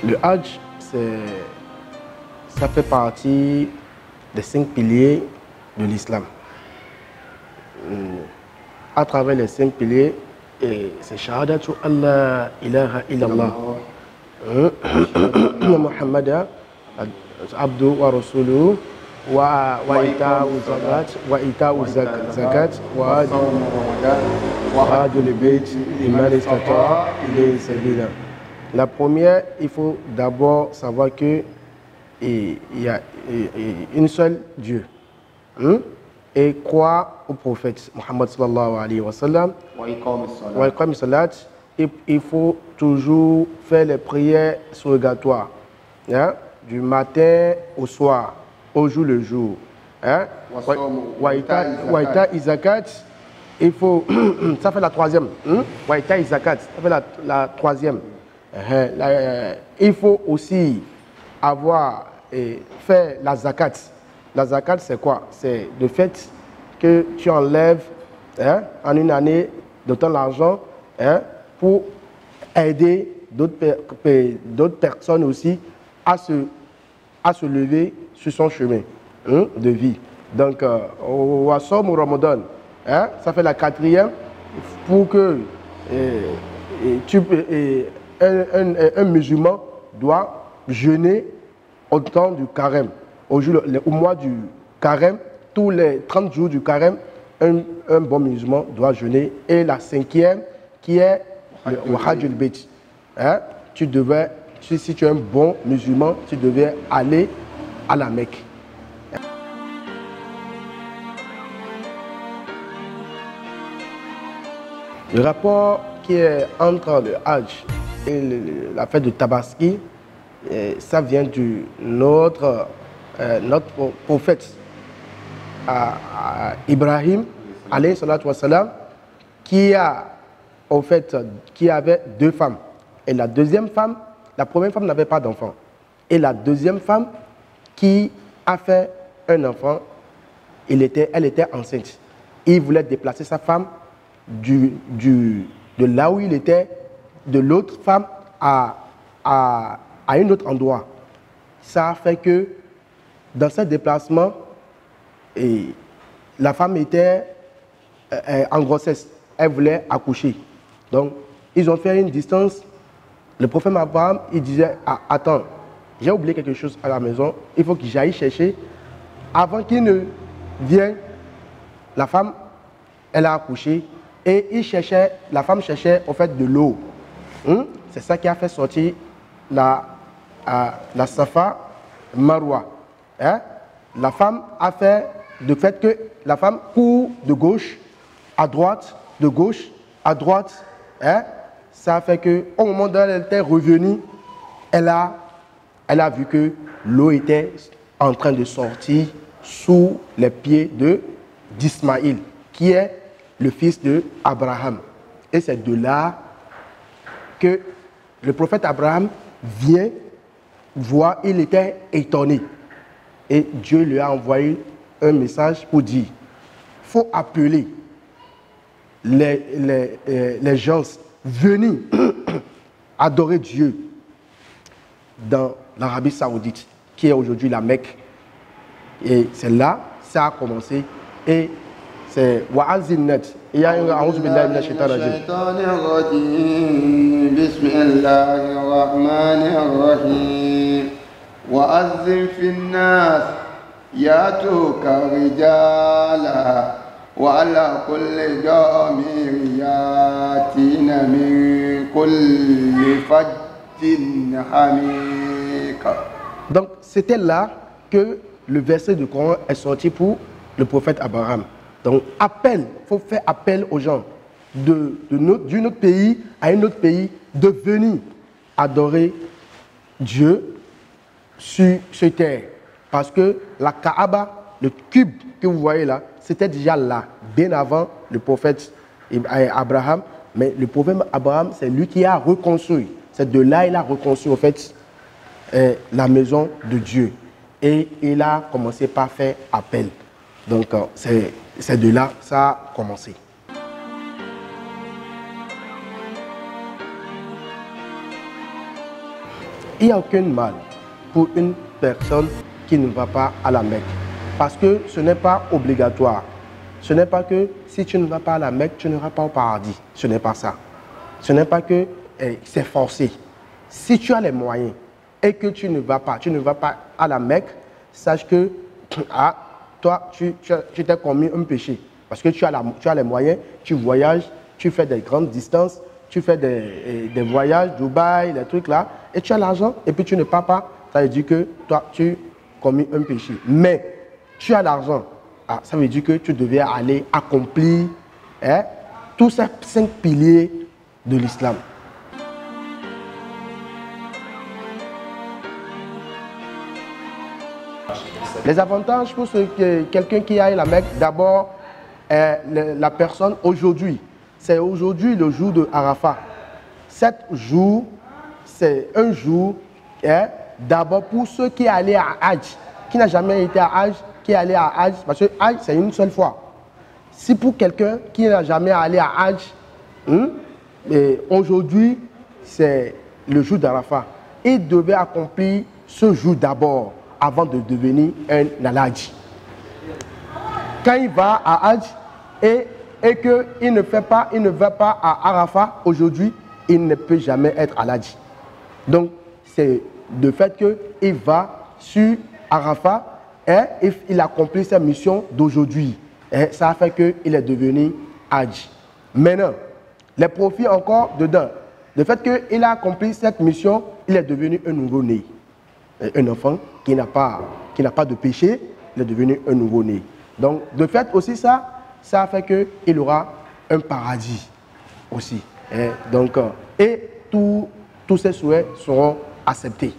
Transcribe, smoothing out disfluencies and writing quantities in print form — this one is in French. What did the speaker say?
Le Hajj, ça fait partie des 5 piliers de l'islam. À travers les 5 piliers, c'est Shahadatu Allah ilaha illallah. Muhammad Abdu wa Rasuluhu wa ita'u zakat wa hajjul bayt liman istata'a ilayhi sabila. La première, il faut d'abord savoir que il y a une seule Dieu. Et croire au prophète Muhammad sallallahu alayhi wa sallam. Wa iqam salat. Il faut toujours faire les prières surrogatoires, hein, du matin au soir, au jour le jour. Hein. Wa ita zakat, il faut, ça fait la troisième. Wa ita zakat, ça fait la troisième. Il faut aussi avoir fait la zakat. La zakat, c'est quoi? C'est le fait que tu enlèves, hein, en une année de ton argent, hein, pour aider d'autres personnes aussi à se lever sur son chemin, hein, de vie. Donc, au Wassom au Ramadan, hein, ça fait la quatrième, pour que un musulman doit jeûner au temps du carême. Au mois du carême, tous les 30 jours du carême, un bon musulman doit jeûner. Et la cinquième, qui est le Hajjul Bayt. Hein? Si tu es un bon musulman, tu devais aller à la Mecque. Le rapport qui est entre le Hajj et la fête de Tabaski, ça vient de notre prophète Ibrahim, alayhi salatu wassalam, qui avait 2 femmes. Et la première femme n'avait pas d'enfant. Et la deuxième femme qui a fait un enfant, elle était enceinte. Il voulait déplacer sa femme de là où il était, de l'autre femme à un autre endroit. Ça a fait que dans ce déplacement, la femme était en grossesse. Elle voulait accoucher. Donc, ils ont fait une distance. Le prophète Abraham, il disait, attends, j'ai oublié quelque chose à la maison. Il faut que j'aille chercher. Avant qu'il ne vienne, la femme, elle a accouché. Et la femme cherchait au fait de l'eau. C'est ça qui a fait sortir la Safa Marwa. Hein? La femme a fait de fait que la femme court de gauche à droite, de gauche à droite. Hein? Ça a fait qu'au moment où elle était revenue, elle a vu que l'eau était en train de sortir sous les pieds d'Ismaïl, qui est le fils d'Abraham. Et c'est de là que le prophète Abraham vient voir, il était étonné. Et Dieu lui a envoyé un message pour dire, il faut appeler les gens venus adorer Dieu dans l'Arabie Saoudite, qui est aujourd'hui la Mecque. Et c'est là, ça a commencé. Et c'est Wa'azinnat. Il y a un A'oudhu billahi minash shaitanir rajim. Bismillahirrahmanirrahim. Wa'azzin fin-nas yatuka rijala wa ala kulli damir yatina min kulli fajjin hamik. Donc c'était là que le verset du Coran est sorti pour le prophète Abraham. Donc, il faut faire appel aux gens d'un autre pays à un autre pays de venir adorer Dieu sur cette terre. Parce que la Kaaba, le cube que vous voyez là, c'était déjà là, bien avant le prophète Abraham. Mais le prophète Abraham, c'est lui qui a reconstruit. C'est de là qu'il a reconstruit, en fait, la maison de Dieu. Et il a commencé par faire appel. Donc, c'est de là que ça a commencé. il n'y a aucun mal pour une personne qui ne va pas à la Mecque. Parce que ce n'est pas obligatoire. Ce n'est pas que si tu ne vas pas à la Mecque, tu n'iras pas au paradis. Ce n'est pas ça. Ce n'est pas que c'est forcé. Si tu as les moyens et que tu ne vas pas à la Mecque, sache que toi, tu t'es commis un péché. Parce que tu as les moyens, tu voyages, tu fais des grandes distances, tu fais des voyages, Dubaï, des trucs là, et tu as l'argent, et puis tu ne pars pas, ça veut dire que toi, tu commis un péché. Mais tu as l'argent, ça veut dire que tu devais aller accomplir tous ces 5 piliers de l'islam. Les avantages pour quelqu'un qui aille à la Mecque, d'abord, la personne aujourd'hui, c'est aujourd'hui le jour de Arafat. Cet jour, c'est un jour, d'abord pour ceux qui allaient à Hajj, qui n'a jamais été à Hajj, qui est allé à Hajj, parce que Hajj, c'est une seule fois. Si pour quelqu'un qui n'a jamais allé à Hajj, aujourd'hui, c'est le jour d'Arafat, il devait accomplir ce jour d'abord, avant de devenir un Alhaji. Quand il va à Hajj et qu'il ne va pas à Arafat aujourd'hui, il ne peut jamais être Alhaji. Donc, c'est le fait qu'il va sur Arafat et il accomplit sa mission d'aujourd'hui. Ça a fait qu'il est devenu Hajj. Maintenant, les profits encore dedans. Le fait qu'il a accompli cette mission, il est devenu un nouveau-né. Un enfant qui n'a pas de péché, il est devenu un nouveau-né. Donc, de fait aussi ça a fait qu'il aura un paradis aussi. Donc, et tous ses souhaits seront acceptés.